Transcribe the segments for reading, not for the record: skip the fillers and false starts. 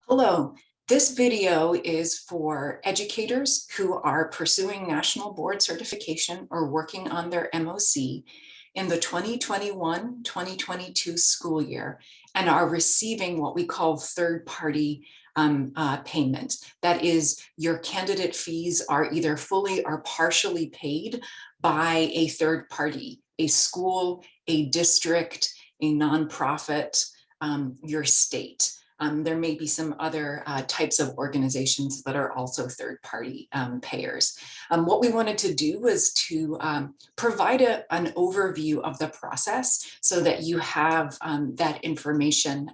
Hello, this video is for educators who are pursuing national board certification or working on their MOC in the 2021-2022 school year and are receiving what we call third-party payment. That is, your candidate fees are either fully or partially paid by a third party, a school, a district, a nonprofit, your state. There may be some other types of organizations that are also third-party payers. What we wanted to do was to provide an overview of the process so that you have that information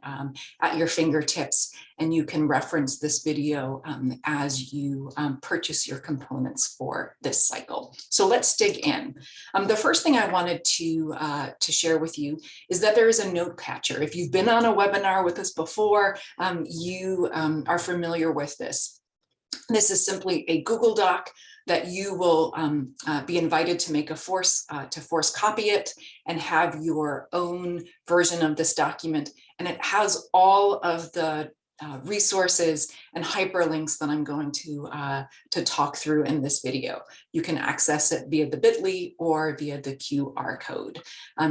at your fingertips, and you can reference this video as you purchase your components for this cycle. So let's dig in. The first thing I wanted to share with you is that there is a note catcher. If you've been on a webinar with us before, you are familiar with this. This is simply a Google Doc that you will be invited to make a force copy it and have your own version of this document. And it has all of the resources and hyperlinks that I'm going to talk through in this video. You can access it via the bit.ly or via the QR code.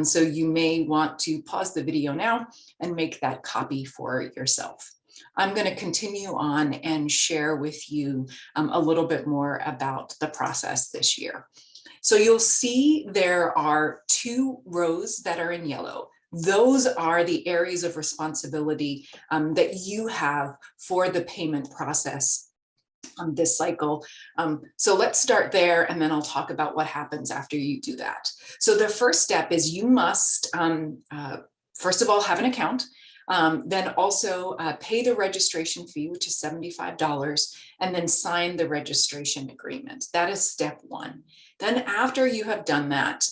So you may want to pause the video now and make that copy for yourself. I'm going to continue on and share with you a little bit more about the process this year. So you'll see there are two rows that are in yellow. Those are the areas of responsibility that you have for the payment process this cycle. So let's start there, and then I'll talk about what happens after you do that. So the first step is you must, first of all, have an account. Then also pay the registration fee, which is $75, and then sign the registration agreement. That is step one. Then after you have done that,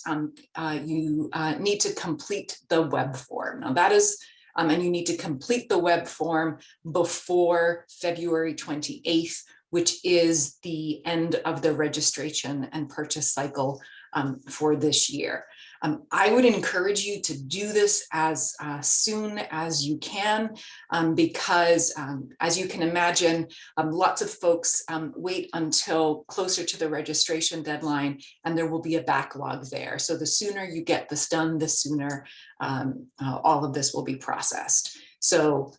you need to complete the web form. Now that is, and you need to complete the web form before February 28th, which is the end of the registration and purchase cycle for this year. I would encourage you to do this as soon as you can, because as you can imagine, lots of folks wait until closer to the registration deadline, and there will be a backlog there. So the sooner you get this done, the sooner all of this will be processed. So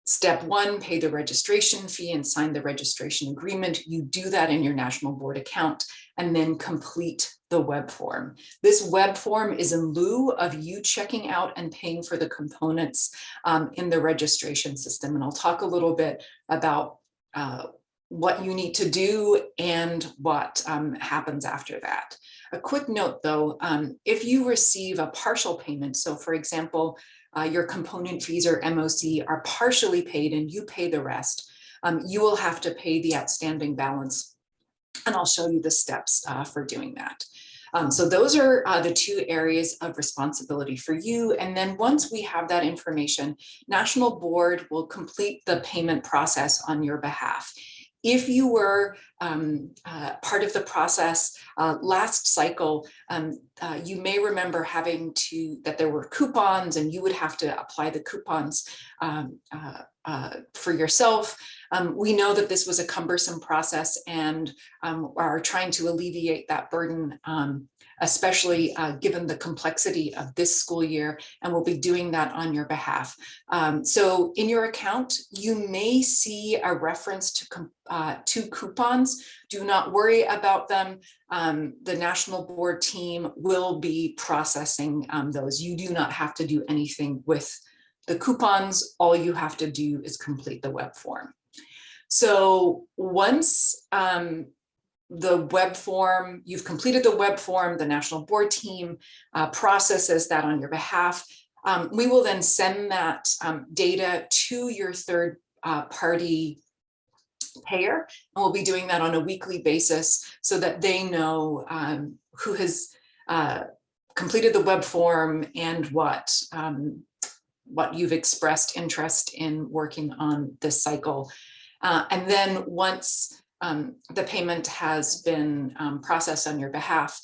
step one, pay the registration fee and sign the registration agreement. You do that in your National Board account, and then complete the web form. This web form is in lieu of you checking out and paying for the components in the registration system. And I'll talk a little bit about what you need to do and what happens after that. A quick note though, if you receive a partial payment, so for example, your component fees or MOC are partially paid and you pay the rest, you will have to pay the outstanding balance. And I'll show you the steps for doing that. So those are the two areas of responsibility for you. And then once we have that information, National Board will complete the payment process on your behalf. If you were part of the process last cycle, you may remember that there were coupons and you would have to apply the coupons for yourself. We know that this was a cumbersome process and are trying to alleviate that burden, especially given the complexity of this school year, and we'll be doing that on your behalf. So in your account, you may see a reference to coupons. Do not worry about them. The National Board team will be processing those. You do not have to do anything with the coupons. All you have to do is complete the web form. So once the web form, you've completed the web form, the National Board team processes that on your behalf. We will then send that data to your third party payer, and we'll be doing that on a weekly basis so that they know who has completed the web form and what you've expressed interest in working on this cycle. And then once the payment has been processed on your behalf,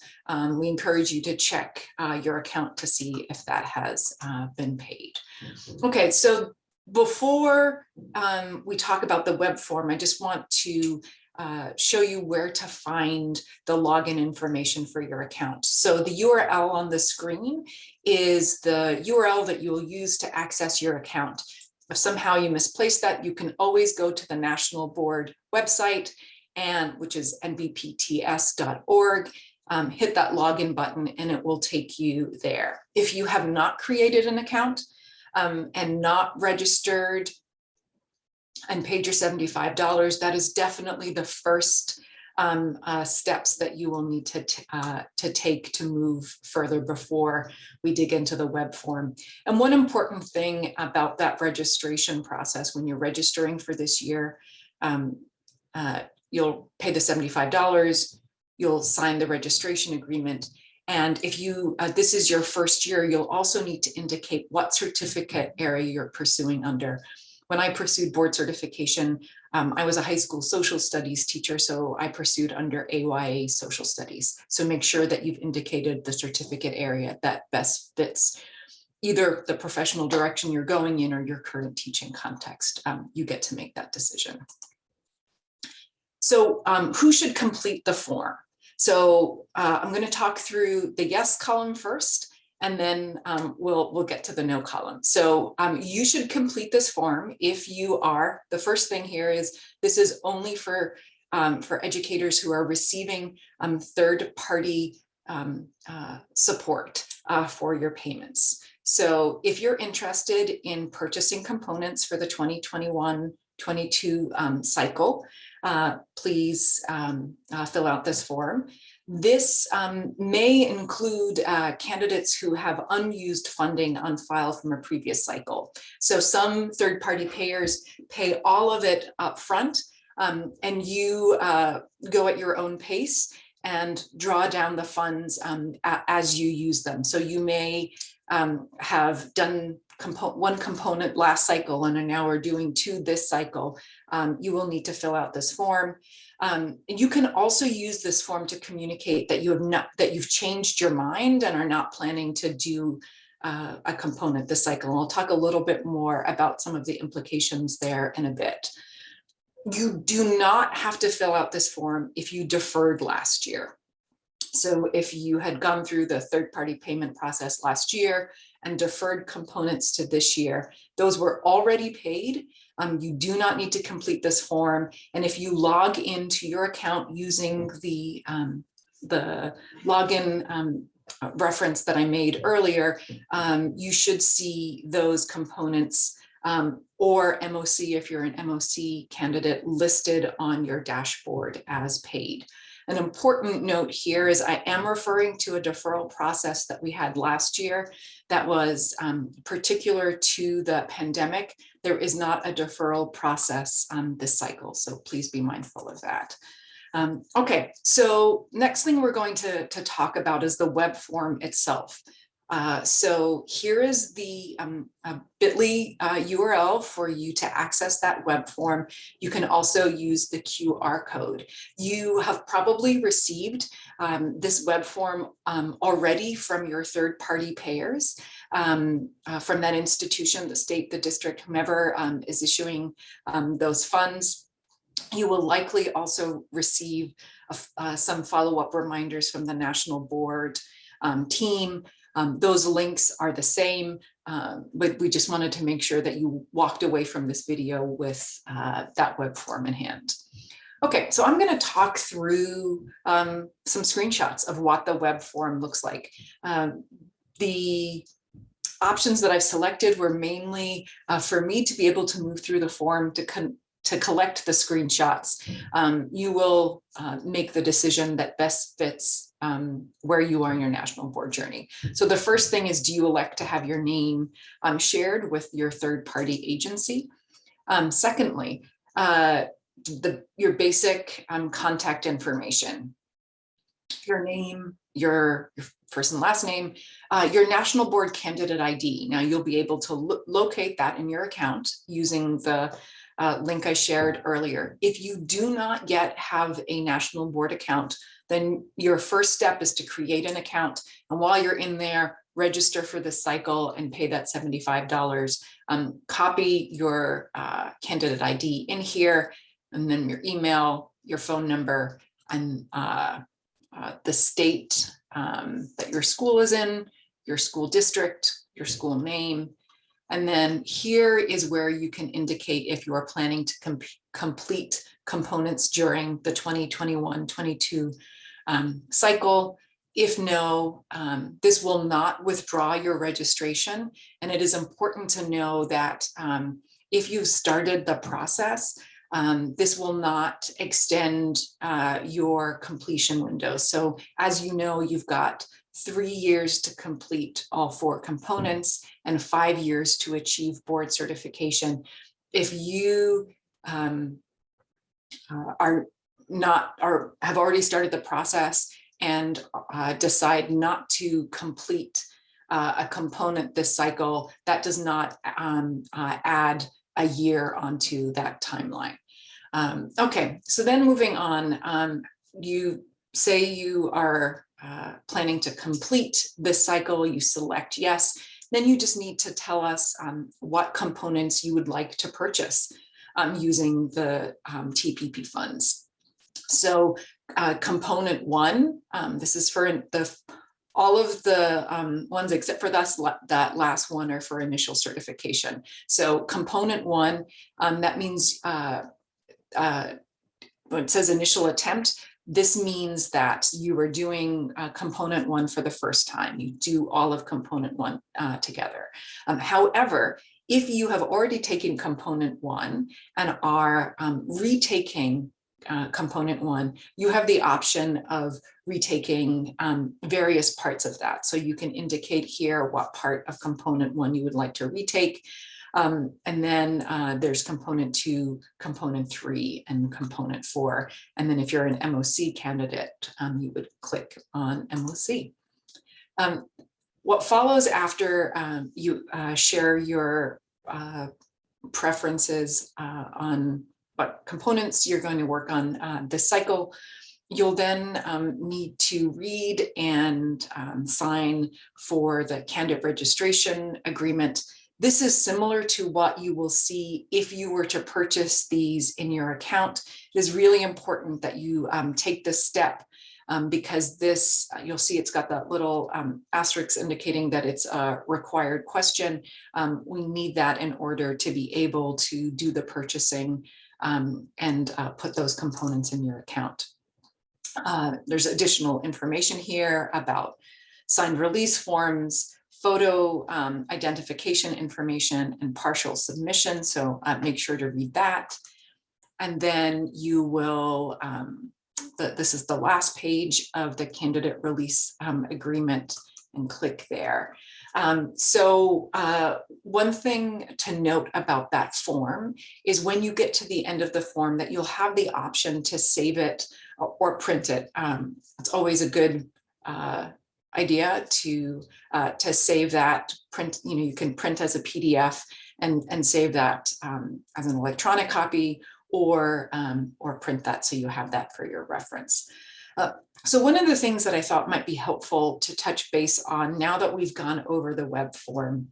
we encourage you to check your account to see if that has been paid. Okay, so Before we talk about the web form, I just want to show you where to find the login information for your account. So the URL on the screen is the URL that you will use to access your account. If somehow you misplace that, you can always go to the National Board website, which is nbpts.org. Hit that login button and it will take you there. If you have not created an account and not registered and paid your $75, that is definitely the first steps that you will need to take to move further before we dig into the web form. And one important thing about that registration process, when you're registering for this year, you'll pay the $75, you'll sign the registration agreement. And if this is your first year, you'll also need to indicate what certificate area you're pursuing under. When I pursued board certification, I was a high school social studies teacher, so I pursued under AYA social studies. So make sure that you've indicated the certificate area that best fits either the professional direction you're going in or your current teaching context. You get to make that decision. So who should complete the form? So I'm going to talk through the yes column first, and then we'll get to the no column. So you should complete this form if you are. The first thing here is this is only for educators who are receiving third-party support for your payments. So if you're interested in purchasing components for the 2021-22 cycle, please fill out this form. This may include candidates who have unused funding on file from a previous cycle. So some third-party payers pay all of it up front, and you go at your own pace and draw down the funds as you use them. So you may have done one component last cycle and now are doing two this cycle. You will need to fill out this form. And you can also use this form to communicate that you've changed your mind and are not planning to do a component this cycle. And I'll talk a little bit more about some of the implications there in a bit. You do not have to fill out this form if you deferred last year. So if you had gone through the third-party payment process last year and deferred components to this year, those were already paid. You do not need to complete this form. And if you log into your account using the login reference that I made earlier, you should see those components or MOC, if you're an MOC candidate, listed on your dashboard as paid. An important note here is I am referring to a deferral process that we had last year that was particular to the pandemic. There is not a deferral process this cycle, so please be mindful of that. Okay, so next thing we're going to talk about is the web form itself. So here is the bit.ly URL for you to access that web form. You can also use the QR code. You have probably received this web form already from your third-party payers, from that institution, the state, the district, whomever is issuing those funds. You will likely also receive some follow-up reminders from the National Board team. Those links are the same, but we just wanted to make sure that you walked away from this video with that web form in hand. Okay, so I'm going to talk through some screenshots of what the web form looks like. The options that I've selected were mainly for me to be able to move through the form to collect the screenshots. You will make the decision that best fits where you are in your national board journey. So the first thing is, do you elect to have your name shared with your third-party agency? Secondly, your basic contact information, your name, your first and last name, your national board candidate ID. Now you'll be able to locate that in your account using the link I shared earlier. If you do not yet have a national board account, then your first step is to create an account. And while you're in there, register for the cycle and pay that $75. Copy your candidate ID in here, and then your email, your phone number, and the state that your school is in, your school district, your school name. And then here is where you can indicate if you are planning to complete components during the 2021-22 cycle. If no, this will not withdraw your registration. And it is important to know that if you started the process, this will not extend your completion window. So as you know, you've got 3 years to complete all 4 components and 5 years to achieve board certification. If you have already started the process and decide not to complete a component this cycle, that does not add a year onto that timeline. Okay, so then moving on, you say you are planning to complete this cycle, you select yes, then you just need to tell us what components you would like to purchase using the TPP funds. So component 1, this is for all of the ones except for that last one are for initial certification. So component 1, that means when it says initial attempt, this means that you are doing component 1 for the first time. You do all of component 1 together. However, if you have already taken component 1 and are retaking component 1, you have the option of retaking various parts of that. So you can indicate here what part of component 1 you would like to retake. And then there's component 2, component 3, and component 4. And then if you're an MOC candidate, you would click on MOC. What follows after you share your preferences on what components you're going to work on this cycle, you'll then need to read and sign for the candidate registration agreement. This is similar to what you will see if you were to purchase these in your account. It is really important that you take this step because this, you'll see it's got that little asterisk indicating that it's a required question. We need that in order to be able to do the purchasing and put those components in your account. There's additional information here about signed release forms, photo identification information, and partial submission. So make sure to read that. And then you will, this is the last page of the candidate release agreement, and click there. So one thing to note about that form is when you get to the end of the form that you'll have the option to save it or print it. It's always a good idea to save that, print, you can print as a PDF and save that as an electronic copy, or print that so you have that for your reference. So one of the things that I thought might be helpful to touch base on now that we've gone over the web form,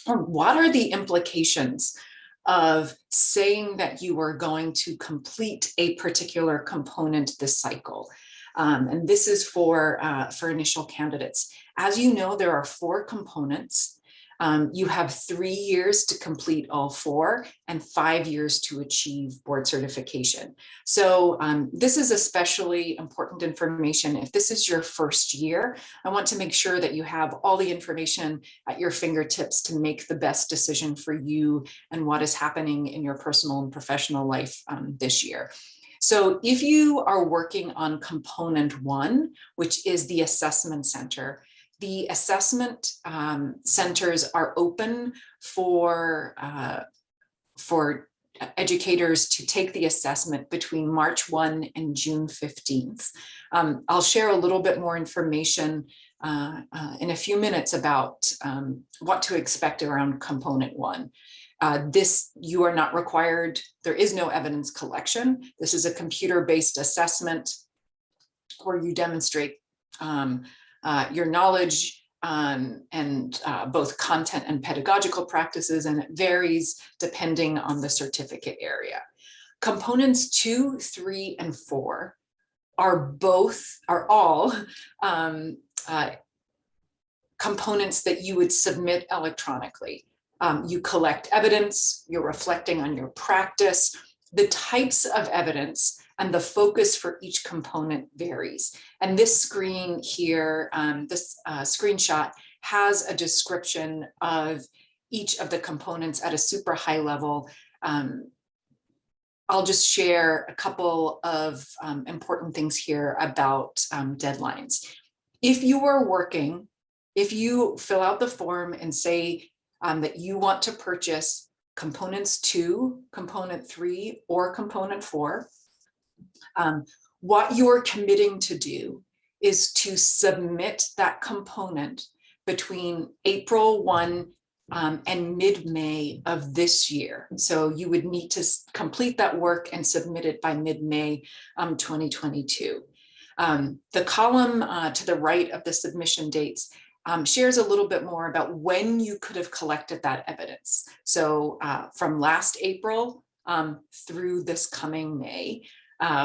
what are the implications of saying that you are going to complete a particular component this cycle? And this is for initial candidates. As you know, there are 4 components. You have 3 years to complete all 4 and 5 years to achieve board certification. So this is especially important information. If this is your first year, I want to make sure that you have all the information at your fingertips to make the best decision for you and what is happening in your personal and professional life this year. So if you are working on component 1, which is the assessment center, the assessment centers are open for educators to take the assessment between March 1 and June 15th. I'll share a little bit more information in a few minutes about what to expect around component 1. This, you are not required, there is no evidence collection. This is a computer-based assessment where you demonstrate your knowledge both content and pedagogical practices, and it varies depending on the certificate area. Components 2, 3, and 4 are all components that you would submit electronically. You collect evidence, you're reflecting on your practice. The types of evidence and the focus for each component varies. And this screen here, this screenshot has a description of each of the components at a super high level. I'll just share a couple of important things here about deadlines. If you are working, if you fill out the form and say that you want to purchase components 2, component 3, or component 4, what you're committing to do is to submit that component between April 1 and mid-May of this year. So you would need to complete that work and submit it by mid-May 2022. The column to the right of the submission dates shares a little bit more about when you could have collected that evidence. So from last April through this coming May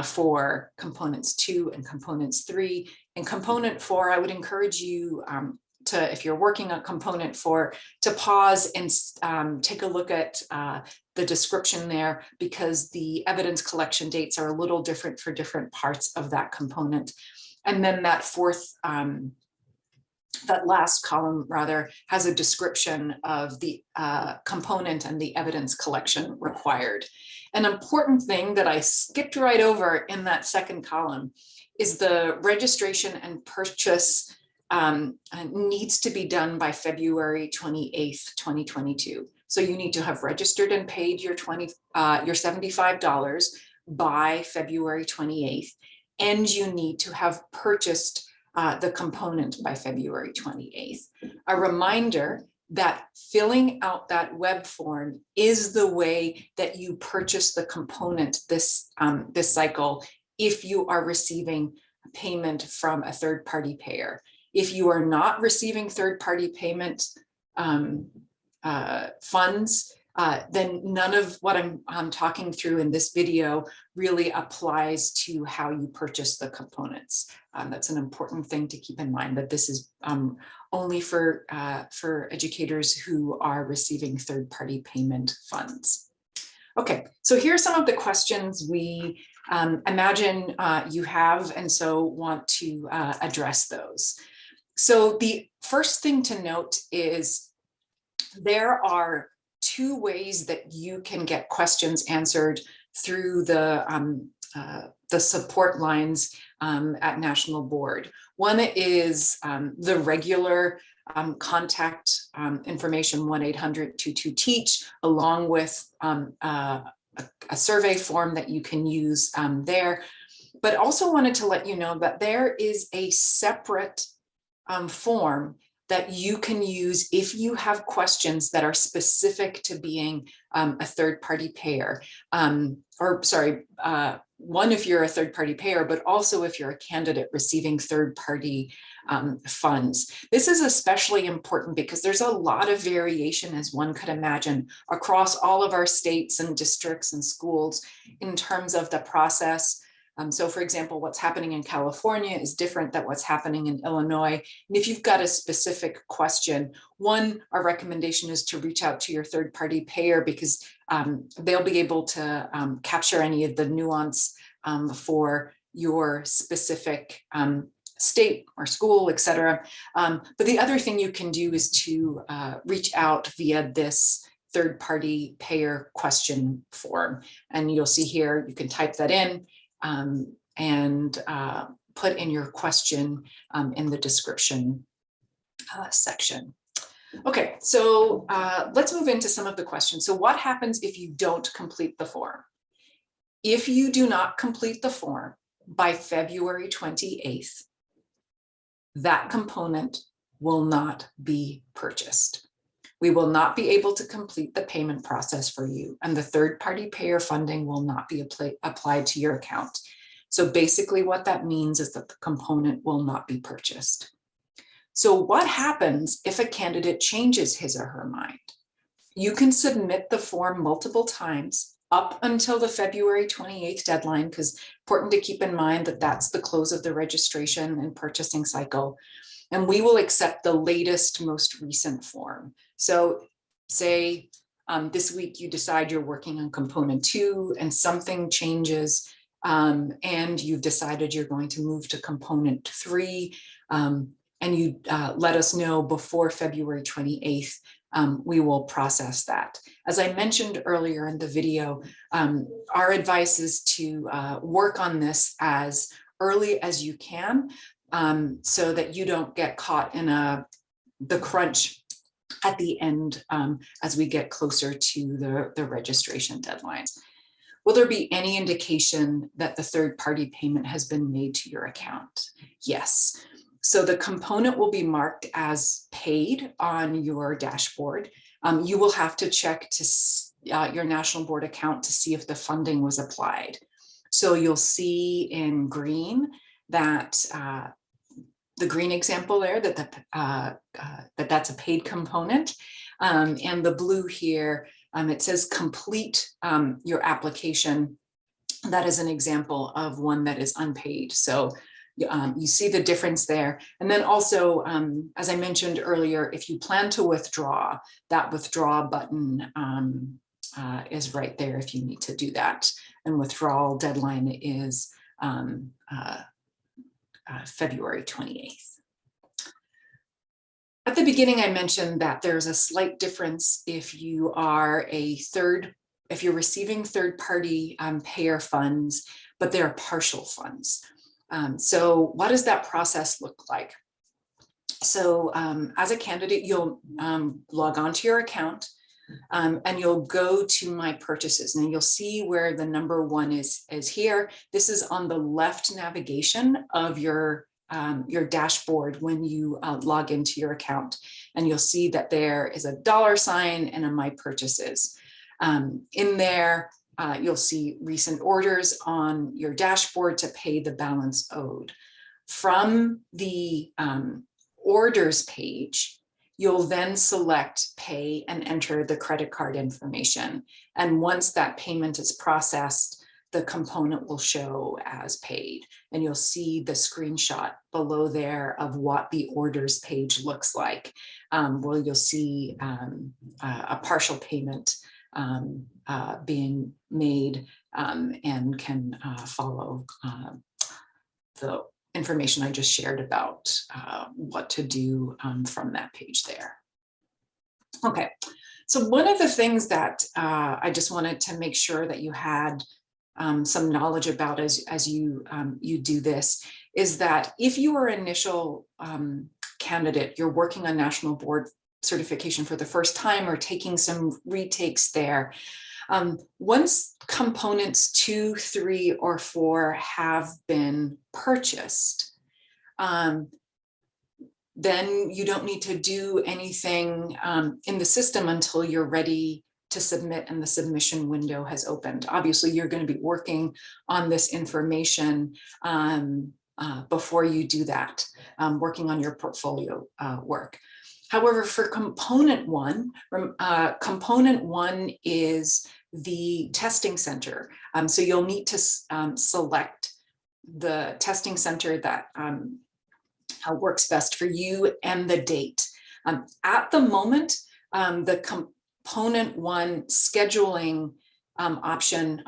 for components 2 and components 3. And component 4, I would encourage you to, if you're working on component 4, to pause and take a look at the description there, because the evidence collection dates are a little different for different parts of that component. And then that that last column rather has a description of the component and the evidence collection required. An important thing that I skipped right over in that second column is the registration and purchase needs to be done by February 28th, 2022. So you need to have registered and paid your $75 by February 28th, and you need to have purchased the component by February 28th. A reminder that filling out that web form is the way that you purchase the component this cycle if you are receiving payment from a third-party payer. If you are not receiving third-party payment funds, then none of what I'm talking through in this video really applies to how you purchase the components. That's an important thing to keep in mind, that this is only for educators who are receiving third-party payment funds. Okay, so here are some of the questions we imagine you have, and so want to address those. So the first thing to note is there are 2 ways that you can get questions answered through the support lines at National Board. One is the regular contact information, 1-800-22-TEACH, along with a survey form that you can use there. But also wanted to let you know that there is a separate form that you can use if you have questions that are specific to being a third-party payer, one, if you're a third-party payer, but also if you're a candidate receiving third-party funds. This is especially important because there's a lot of variation, as one could imagine, across all of our states and districts and schools in terms of the process. So for example, what's happening in California is different than what's happening in Illinois. And if you've got a specific question, one, our recommendation is to reach out to your third-party payer, because they'll be able to capture any of the nuance for your specific state or school, et cetera. But the other thing you can do is to reach out via this third-party payer question form. And you'll see here, you can type that in and put in your question in the description section. Okay, so let's move into some of the questions. So what happens if you don't complete the form? If you do not complete the form by February 28th, that component will not be purchased. We will not be able to complete the payment process for you, and the third-party payer funding will not be applied to your account. So basically what that means is that the component will not be purchased. So what happens if a candidate changes his or her mind? You can submit the form multiple times up until the February 28th deadline, because important to keep in mind that that's the close of the registration and purchasing cycle. And we will accept the latest, most recent form. So say this week you decide you're working on component 2 and something changes, and you've decided you're going to move to component 3, and you let us know before February 28th, we will process that. As I mentioned earlier in the video, our advice is to work on this as early as you can, so that you don't get caught in the crunch at the end as we get closer to the registration deadlines. Will there be any indication that the third-party payment has been made to your account? Yes. So the component will be marked as paid on your dashboard. You will have to check to your National Board account to see if the funding was applied. So you'll see in green that the green example there, that's a paid component. And the blue here, it says complete your application. That is an example of one that is unpaid. So you see the difference there. And then also, as I mentioned earlier, if you plan to withdraw, that withdraw button is right there if you need to do that. And withdrawal deadline is February 28th. At the beginning, I mentioned that there's a slight difference if you are if you're receiving third-party payer funds, but they're partial funds. So what does that process look like? So as a candidate, you'll log on to your account and you'll go to my purchases, and you'll see where the number 1 is here. This is on the left navigation of your dashboard when you log into your account, and you'll see that there is a $sign and a my purchases. In there, you'll see recent orders on your dashboard to pay the balance owed. From the orders page, you'll then select pay and enter the credit card information. And once that payment is processed, the component will show as paid. And you'll see the screenshot below there of what the orders page looks like, where you'll see a partial payment being made, and can follow the information I just shared about what to do from that page there. Okay, so one of the things that I just wanted to make sure that you had some knowledge about as you do this is that if you are an initial candidate, you're working on National Board certification for the first time or taking some retakes there, once components 2, 3, or 4 have been purchased, then you don't need to do anything in the system until you're ready to submit and the submission window has opened. Obviously, you're going to be working on this information before you do that, working on your portfolio work. However, for component 1, component 1 is the testing center. So you'll need to select the testing center that works best for you and the date. At the moment, the component 1 scheduling option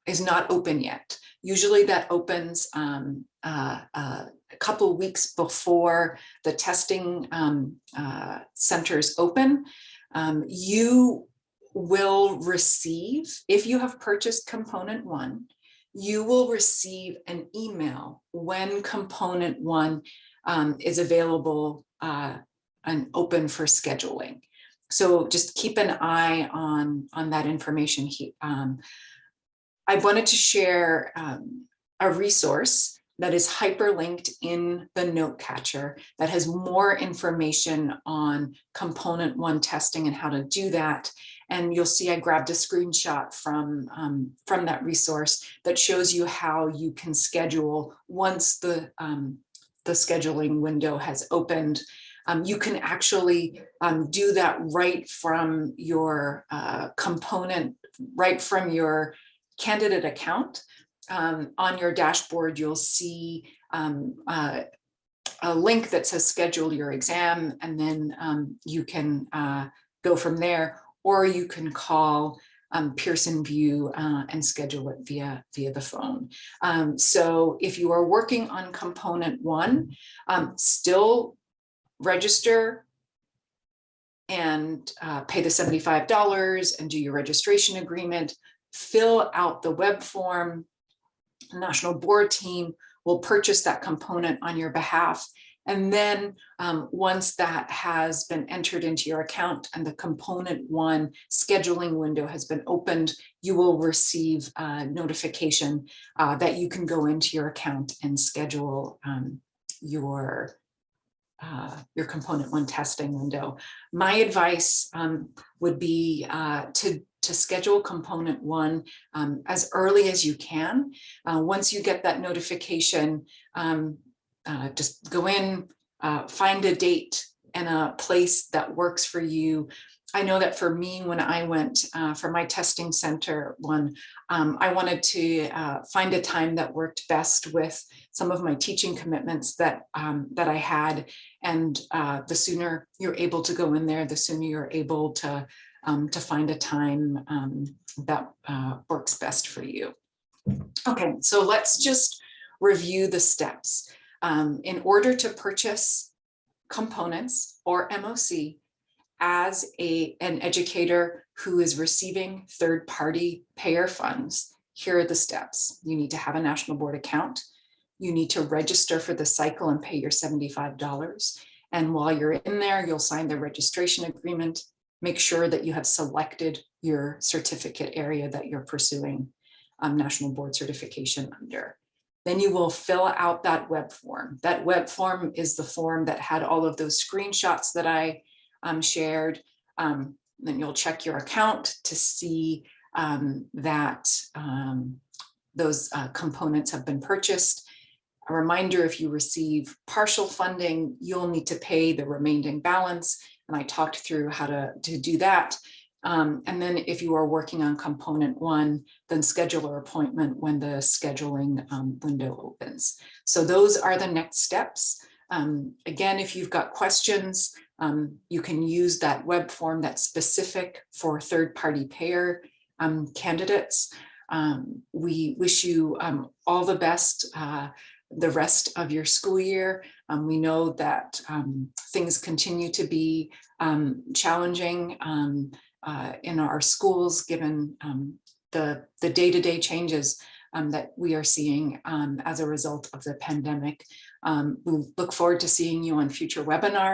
is not open yet. Usually that opens a couple of weeks before the testing centers open. You will receive, if you have purchased component 1, you will receive an email when component 1 is available and open for scheduling. So just keep an eye on that information. I wanted to share a resource that is hyperlinked in the note catcher that has more information on component 1 testing and how to do that. And you'll see I grabbed a screenshot from that resource that shows you how you can schedule once the the scheduling window has opened. You can actually do that right from your component, right from your candidate account. On your dashboard, you'll see a link that says schedule your exam, and then you can go from there, or you can call Pearson VUE and schedule it via the phone. So if you are working on component one, still register and pay the $75 and do your registration agreement, fill out the web form. The National Board team will purchase that component on your behalf. And then once that has been entered into your account and the component one scheduling window has been opened, you will receive a notification that you can go into your account and schedule your component one testing window. My advice would be to schedule component one as early as you can. Once you get that notification, just go in, find a date and a place that works for you. I know that for me, when I went for my testing center one, I wanted to find a time that worked best with some of my teaching commitments that I had. And the sooner you're able to go in there, the sooner you're able to find a time that works best for you. Okay, so let's just review the steps. In order to purchase components or MOC as an educator who is receiving third-party payer funds, here are the steps. You need to have a National Board account. You need to register for the cycle and pay your $75. And while you're in there, you'll sign the registration agreement. Make sure that you have selected your certificate area that you're pursuing National Board certification under. Then you will fill out that web form. That web form is the form that had all of those screenshots that I shared. Then you'll check your account to see that those components have been purchased. A reminder, if you receive partial funding, you'll need to pay the remaining balance. And I talked through how to do that. And then if you are working on component one, then schedule an appointment when the scheduling window opens. So those are the next steps. Again, if you've got questions, you can use that web form that's specific for third-party payer candidates. We wish you all the best the rest of your school year. We know that things continue to be challenging in our schools, given the day-to-day changes that we are seeing as a result of the pandemic. We look forward to seeing you on future webinars.